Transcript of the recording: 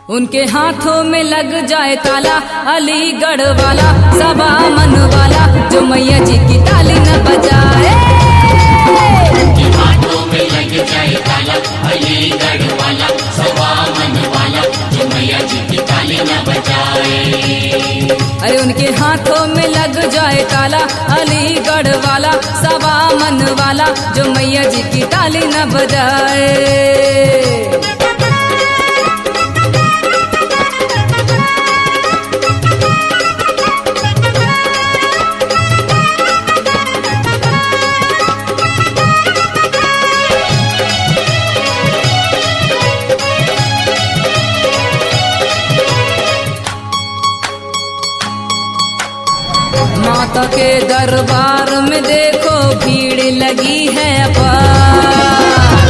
उनके हाथों में लग जाए ताला, अलीगढ़ वाला सबा मन वाला जो मैया जी की ताली न बजाए। उनके हाथों में लग जाए ताला, अलीगढ़ वाला सबा मन वाला जो मैया जी की ताली न बजाए। अरे उनके हाथों में लग जाए ताला, अलीगढ़ वाला सबा मन वाला जो मैया जी की ताली न बजाए। माता के दरबार में देखो भीड़ लगी है अपार।